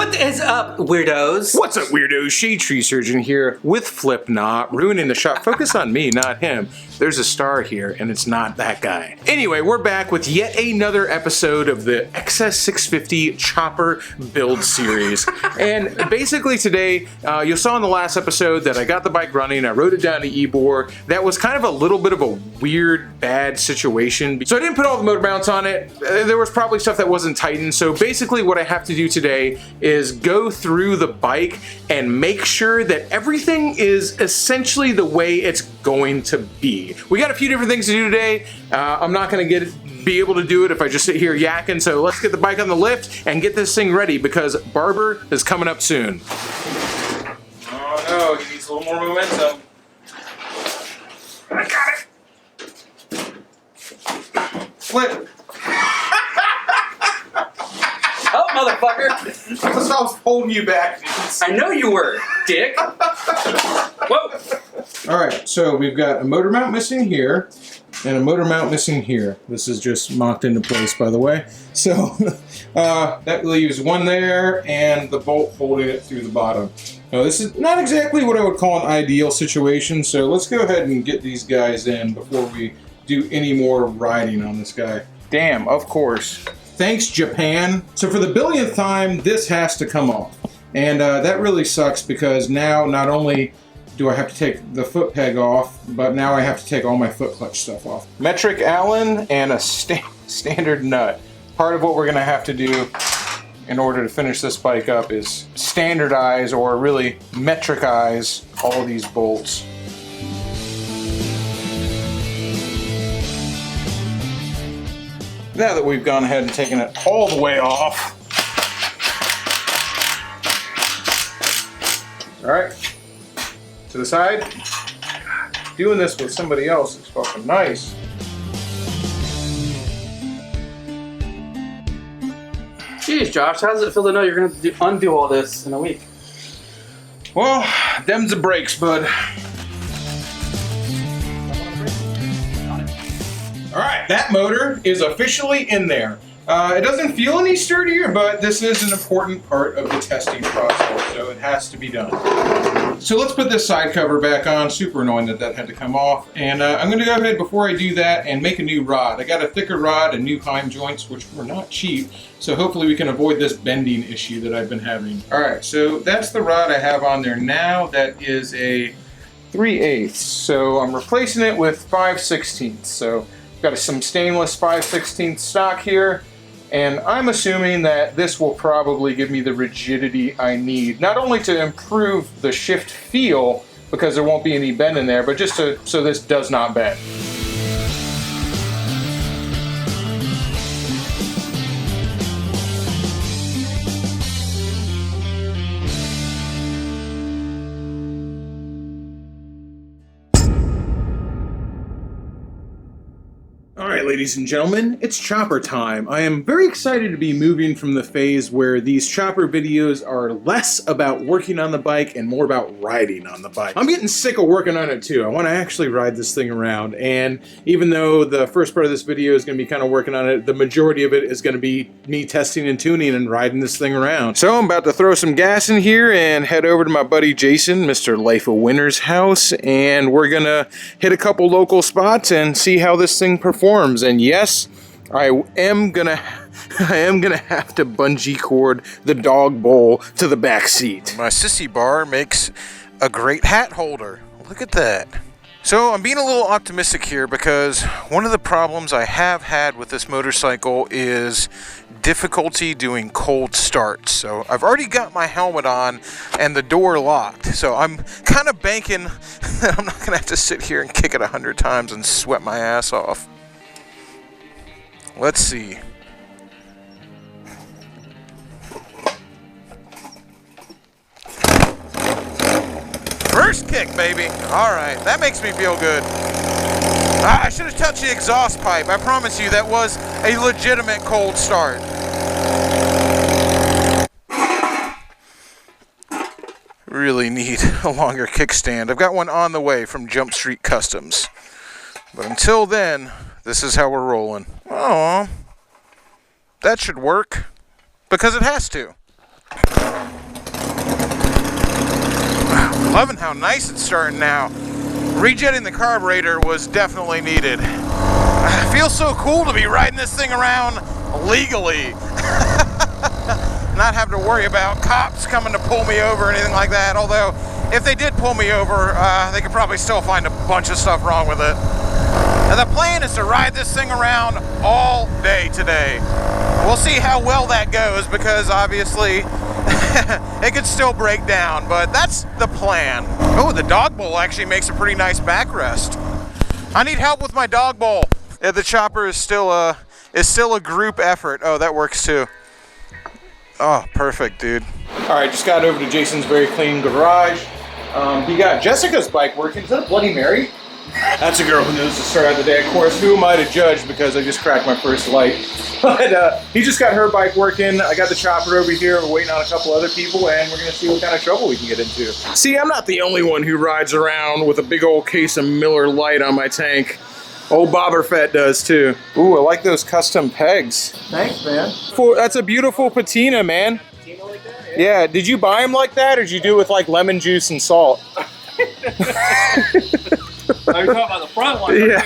What is up, weirdos? What's up, weirdos? Shade Tree Surgeon here with Flip Not, ruining the shot. Focus on me, not him. There's a star here, and it's not that guy. Anyway, we're back with yet another episode of the XS650 Chopper Build Series. And basically today, you saw in the last episode that I got the bike running, I rode it down to Ybor. That was kind of a little bit of a weird, bad situation. So I didn't put all the motor mounts on it. There was probably stuff that wasn't tightened. So basically what I have to do today is go through the bike and make sure that everything is essentially the way it's going to be. We got a few different things to do today. I'm not gonna be able to do it if I just sit here yakking, so let's get the bike on the lift and get this thing ready because Barber is coming up soon. Oh no, he needs a little more momentum. I got it! Flip! Oh, motherfucker! I was holding you back. I know you were, dick! Whoa! Alright, so we've got a motor mount missing here, and a motor mount missing here. This is just mocked into place, by the way. So, that leaves one there, and the bolt holding it through the bottom. Now, this is not exactly what I would call an ideal situation, so let's go ahead and get these guys in before we do any more riding on this guy. Damn, of course. Thanks, Japan. So for the billionth time, this has to come off. And that really sucks because now not only do I have to take the foot peg off, but now I have to take all my foot clutch stuff off. Metric Allen and a standard nut. Part of what we're gonna have to do in order to finish this bike up is standardize, or really metricize, all of these bolts. Now that we've gone ahead and taken it all the way off. All right, to the side. Doing this with somebody else is fucking nice. Jeez, Josh, how does it feel to know you're going to undo all this in a week? Well, them's the brakes, bud. All right, that motor is officially in there. It doesn't feel any sturdier, but this is an important part of the testing process, so it has to be done. So let's put this side cover back on. Super annoying that that had to come off. And I'm gonna go ahead before I do that and make a new rod. I got a thicker rod and new heim joints, which were not cheap. So hopefully we can avoid this bending issue that I've been having. All right, so that's the rod I have on there now. That is a 3/8. So I'm replacing it with 5/16. So got some stainless 5/16 stock here, and I'm assuming that this will probably give me the rigidity I need, not only to improve the shift feel, because there won't be any bend in there, but just so this does not bend. Alright, ladies and gentlemen, it's chopper time. I am very excited to be moving from the phase where these chopper videos are less about working on the bike and more about riding on the bike. I'm getting sick of working on it too. I want to actually ride this thing around, and even though the first part of this video is going to be kind of working on it, the majority of it is going to be me testing and tuning and riding this thing around. So I'm about to throw some gas in here and head over to my buddy Jason, Mr. Life of Winter's house, and we're going to hit a couple local spots and see how this thing performs. And yes, I am gonna have to bungee cord the dog bowl to the back seat. My sissy bar makes a great hat holder. Look at that. So I'm being a little optimistic here because one of the problems I have had with this motorcycle is difficulty doing cold starts. So I've already got my helmet on and the door locked. So I'm kind of banking that I'm not gonna have to sit here and kick it 100 times and sweat my ass off. Let's see. First kick, baby. All right, that makes me feel good. I should have touched the exhaust pipe. I promise you that was a legitimate cold start. Really need a longer kickstand. I've got one on the way from Jump Street Customs. But until then, this is how we're rolling. Oh, that should work, because it has to. Loving how nice it's starting now. Rejetting the carburetor was definitely needed. It feels so cool to be riding this thing around legally. Not having to worry about cops coming to pull me over or anything like that. Although, if they did pull me over, they could probably still find a bunch of stuff wrong with it. And the plan is to ride this thing around all day today. We'll see how well that goes, because obviously it could still break down, but that's the plan. Oh, the dog bowl actually makes a pretty nice backrest. I need help with my dog bowl. Yeah, the chopper is still a group effort. Oh, that works too. Oh, perfect, dude. All right, just got over to Jason's very clean garage. He got Jessica's bike working. Is that a Bloody Mary? That's a girl who knows to start out the day. Of course, who am I to judge, because I just cracked my first light. But he just got her bike working. I got the chopper over here. We're waiting on a couple other people, and we're gonna see what kind of trouble we can get into. See, I'm not the only one who rides around with a big old case of Miller Lite on my tank. Old Boberfett does too. Ooh, I like those custom pegs. Thanks, man. That's a beautiful patina, man. Patina like that? Yeah, did you buy them like that, or did you do it with like lemon juice and salt? Are you talking about the front one? Yeah.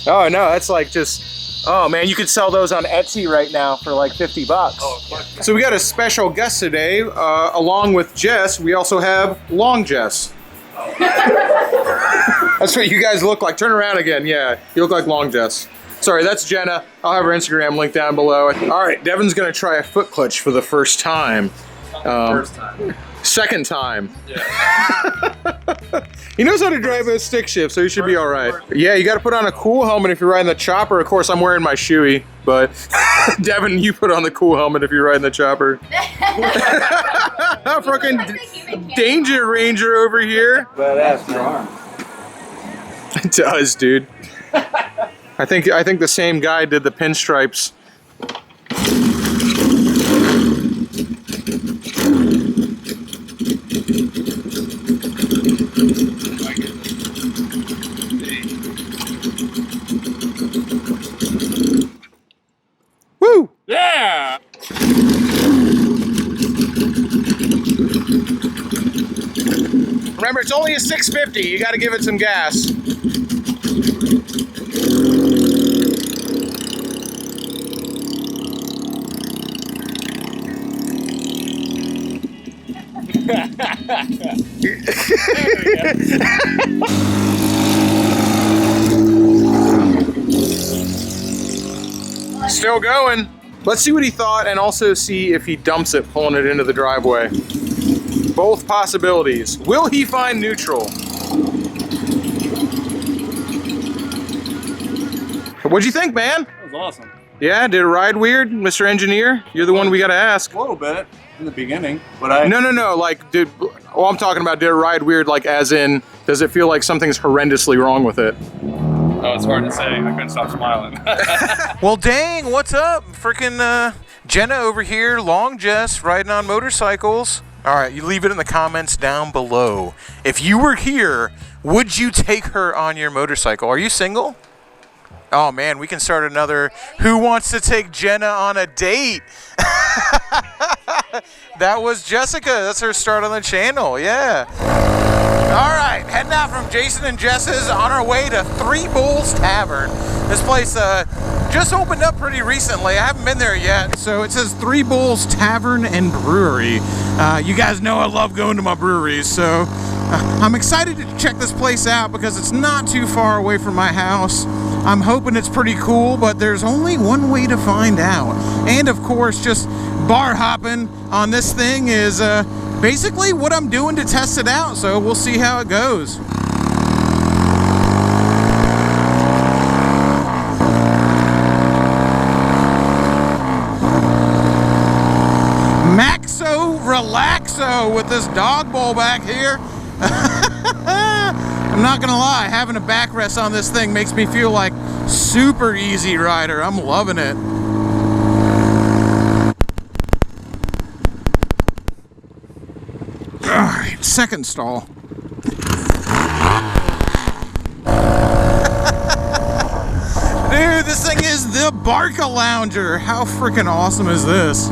Oh no, that's like just, oh man, you could sell those on Etsy right now for like 50 bucks. Oh, so we got a special guest today. Along with Jess, we also have Long Jess. That's what you guys look like. Turn around again. Yeah, you look like Long Jess. Sorry, that's Jenna. I'll have her Instagram link down below. All right, Devin's gonna try a foot clutch for the first time. First time. Second time. Yeah. He knows how to drive a stick shift, so he should be all right. Yeah, you got to put on a cool helmet if you're riding the chopper. Of course, I'm wearing my shoey, but Devin, you put on the cool helmet if you're riding the chopper. Fucking Danger Ranger over here. Badass arm. It does, dude. I think the same guy did the pinstripes. Woo! Yeah! Remember, it's only a 650. You got to give it some gas. Still going. Let's see what he thought, and also see if he dumps it pulling it into the driveway. Both possibilities. Will he find neutral? What'd you think, man? That was awesome. Yeah, did it ride weird, Mr. Engineer? You're the one we gotta ask. A little bit in the beginning, but I... No, like, I'm talking about, did it ride weird, like, as in, does it feel like something's horrendously wrong with it? Oh, it's hard to say. I couldn't stop smiling. Well, dang, what's up? Freaking Jenna over here, Long Jess, riding on motorcycles. All right, you leave it in the comments down below. If you were here, would you take her on your motorcycle? Are you single? Oh man, we can start another Who Wants to Take Jenna on a Date? That was Jessica. That's her start on the channel. Yeah. All right, heading out from Jason and Jess's on our way to Three Bulls Tavern. This place just opened up pretty recently. I haven't been there yet. So it says Three Bulls Tavern and Brewery. You guys know I love going to my breweries, so I'm excited to check this place out because it's not too far away from my house. I'm hoping it's pretty cool, but there's only one way to find out. And of course, just bar hopping on this thing is basically what I'm doing to test it out, so we'll see how it goes. Maxo Relaxo with this dog bowl back here. I'm not gonna lie, having a backrest on this thing makes me feel like super easy rider. I'm loving it. Alright, second stall. Dude, this thing is the Barca Lounger. How freaking awesome is this?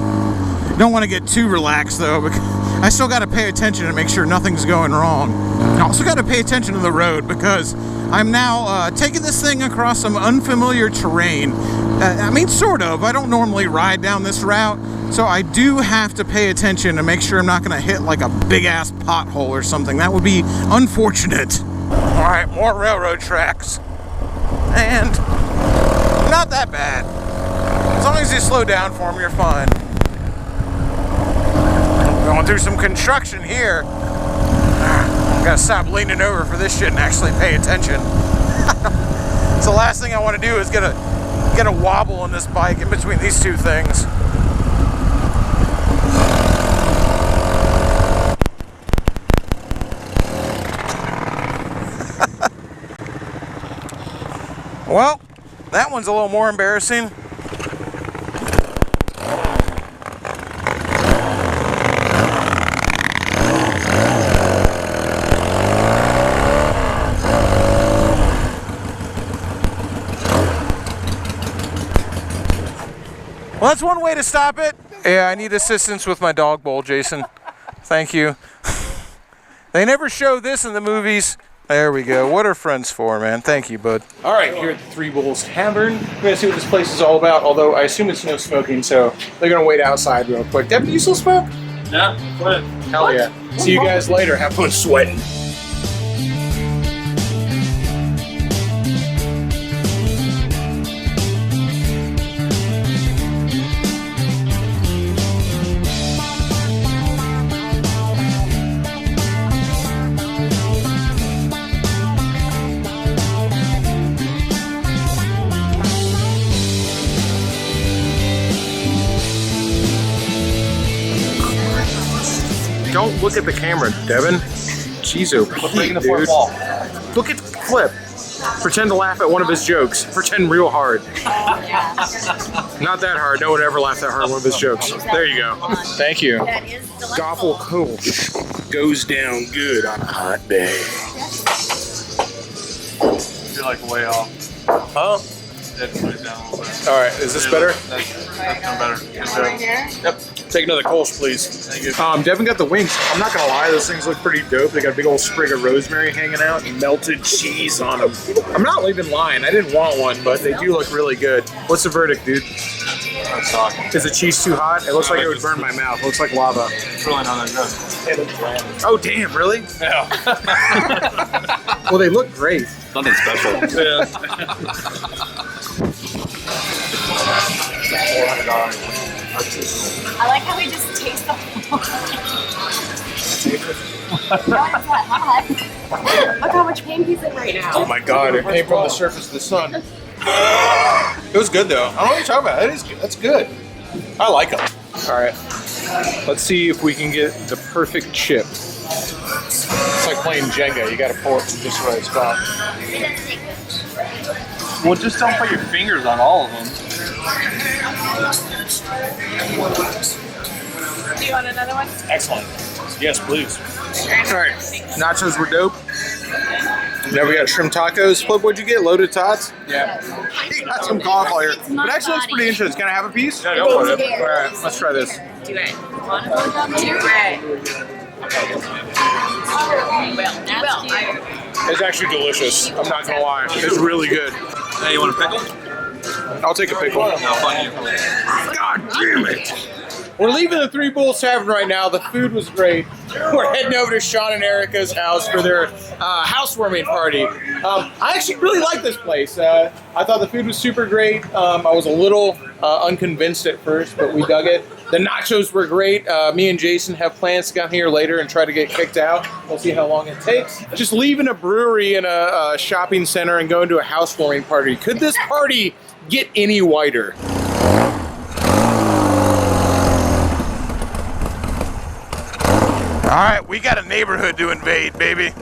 Don't want to get too relaxed though, because I still got to pay attention to make sure nothing's going wrong. I also got to pay attention to the road because I'm now taking this thing across some unfamiliar terrain. I mean, sort of. I don't normally ride down this route, so I do have to pay attention to make sure I'm not going to hit like a big-ass pothole or something. That would be unfortunate. All right, more railroad tracks. And not that bad. As long as you slow down for them, you're fine. Going through some construction here. Gotta stop leaning over for this shit and actually pay attention. So the last thing I want to do is get a wobble on this bike in between these two things. Well, that one's a little more embarrassing. Well, that's one way to stop it. Yeah, I need assistance with my dog bowl, Jason. Thank you. They never show this in the movies. There we go. What are friends for, man? Thank you, bud. All right, here at the Three Bulls Tavern. We're gonna see what this place is all about, although I assume it's no smoking, so they're gonna wait outside real quick. Devin, do you still smoke? Yeah, what? Hell yeah. See you guys later. Have fun sweating. Don't look at the camera, Devin. Jeez, oh, Breaking the dude. fourth wall. Look at Flip. Pretend to laugh at one of his jokes. Pretend real hard. Not that hard. No one ever laughed that hard at one of his jokes. There you go. Thank you. Goffle Kolsch goes down good on a hot day. You're like way off. Huh? Definitely down a little bit. All right. Is this better? That's better. Right here? Yep. Take another Kolsch, please. Thank you. Devin got the wings. I'm not gonna lie, those things look pretty dope. They got a big old sprig of rosemary hanging out and melted cheese on them. I'm not even lying. I didn't want one, but they do look really good. What's the verdict, dude? That's talking. Is the cheese too hot? It looks like it would burn my mouth. It looks like lava. It's really not that good. Oh, damn, really? Yeah. Well, they look great. Nothing special. Yeah. I like how we just taste the whole Look how much pain he's in right now. Oh my god, it came from the surface of the sun. It was good though. I don't know what you're talking about. That is good. That's good. I like them. All right. Let's see if we can get the perfect chip. It's like playing Jenga. You got to pour it to just the right spot. Well, just don't put your fingers on all of them. Do you want another one? Excellent. Yes, please. All right. Nachos were dope. Now we got shrimp tacos. Flip, what'd you get? Loaded tots? Yeah. He got some cauliflower. But actually looks pretty interesting. Can I have a piece? Yeah, go for it. All right, let's try this. Do it. Do it. Well, It's actually delicious. I'm not gonna lie. It's really good. Hey, you want a pickle? I'll take a pickle. I'll find you. God damn it! We're leaving the Three Bulls Tavern right now. The food was great. We're heading over to Sean and Erica's house for their housewarming party. I actually really like this place. I thought the food was super great. I was a little unconvinced at first, but we dug it. The nachos were great. Me and Jason have plans to come here later and try to get kicked out. We'll see how long it takes. Just leaving a brewery and a shopping center and going to a housewarming party. Could this party get any whiter? All right, we got a neighborhood to invade, baby.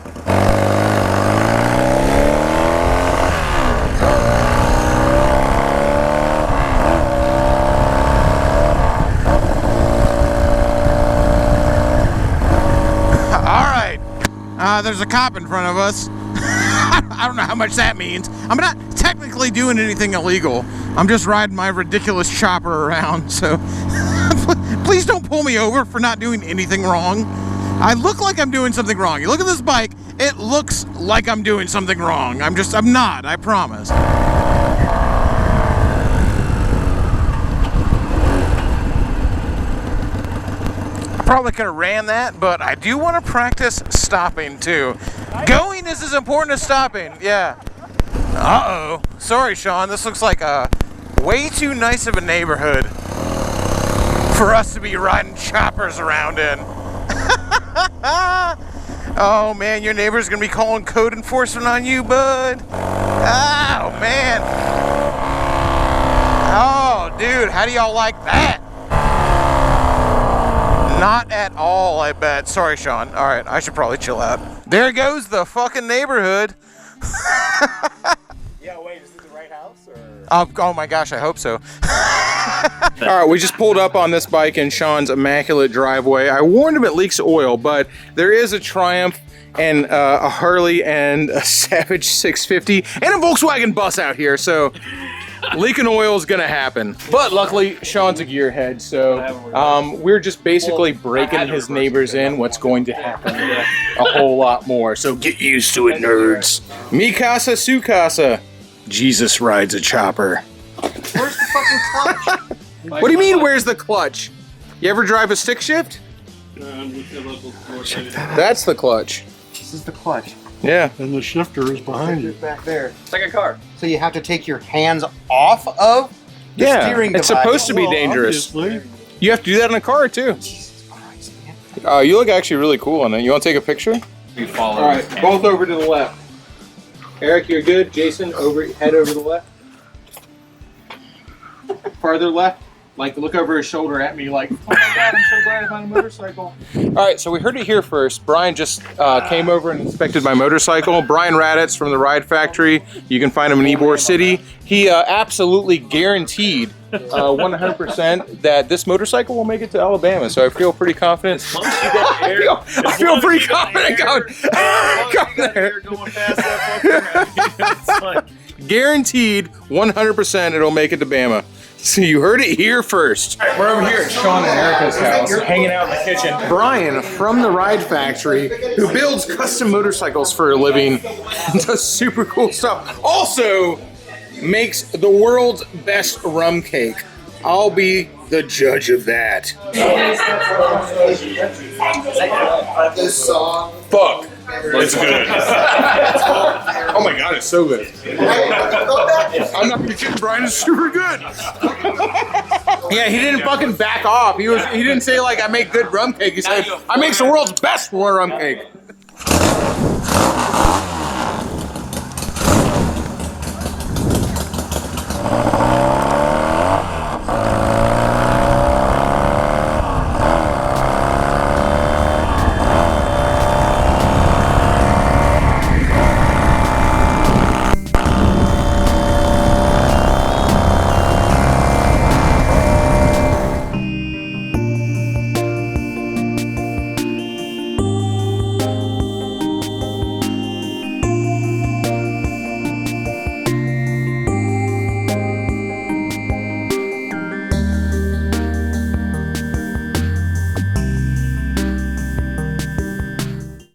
All right, there's a cop in front of us. I don't know how much that means. I'm not technically doing anything illegal. I'm just riding my ridiculous chopper around, so please Please don't pull me over for not doing anything wrong. I look like I'm doing something wrong. You look at this bike, it looks like I'm doing something wrong. I'm not, I promise. I probably could have ran that, but I do want to practice stopping too. Going is as important as stopping, yeah. Uh-oh. Sorry, Sean, this looks like a way too nice of a neighborhood for us to be riding choppers around in. Oh man, your neighbor's gonna be calling code enforcement on you, bud. Oh man. Oh dude, how do y'all like that? Not at all, I bet. Sorry, Sean. All right, I should probably chill out. There goes the fucking neighborhood. Yeah, wait, is this the right house or? Oh my gosh, I hope so. All right, we just pulled up on this bike in Sean's immaculate driveway. I warned him it leaks oil, but there is a Triumph and a Harley and a Savage 650 and a Volkswagen bus out here, so leaking oil is gonna happen. But luckily, Sean's a gearhead, so we're just basically breaking his neighbors in. What's going to happen a whole lot more, so get used to it, nerds. Mi casa, su casa. Jesus rides a chopper. Where's the fucking clutch? What do you mean, where's the clutch? You ever drive a stick shift? That's the clutch. This is the clutch. Yeah. And the shifter is behind you. Back there. It's like a car. So you have to take your hands off of the steering it's device. supposed to be dangerous. Obviously. You have to do that in a car, too. Jesus Christ, man. You look actually really cool in it. You want to take a picture? We follow. All right, both over to the left. Eric, you're good. Jason, head over to the left. Farther left. Like, look over his shoulder at me like, oh my God, I'm so glad I'm on a motorcycle. All right, so we heard it here first. Brian just came over and inspected my motorcycle. Brian Raditz from the Ride Factory. You can find him in Ybor City. He absolutely guaranteed 100% that this motorcycle will make it to Alabama, so I feel pretty confident. I feel pretty confident going there. Guaranteed 100% it'll make it to Bama. So you heard it here first. All right, we're over here at Sean and Erica's house, hanging out in the kitchen. Brian from the Ride Factory, who builds custom motorcycles for a living, does super cool stuff. Also makes the world's best rum cake. I'll be the judge of that. This song. Fuck. It's good. Oh my God, it's so good. I'm not gonna kid, Brian, it's super good. Yeah, he didn't fucking back off. He didn't say like I make good rum cake. He said I make the world's best rum cake.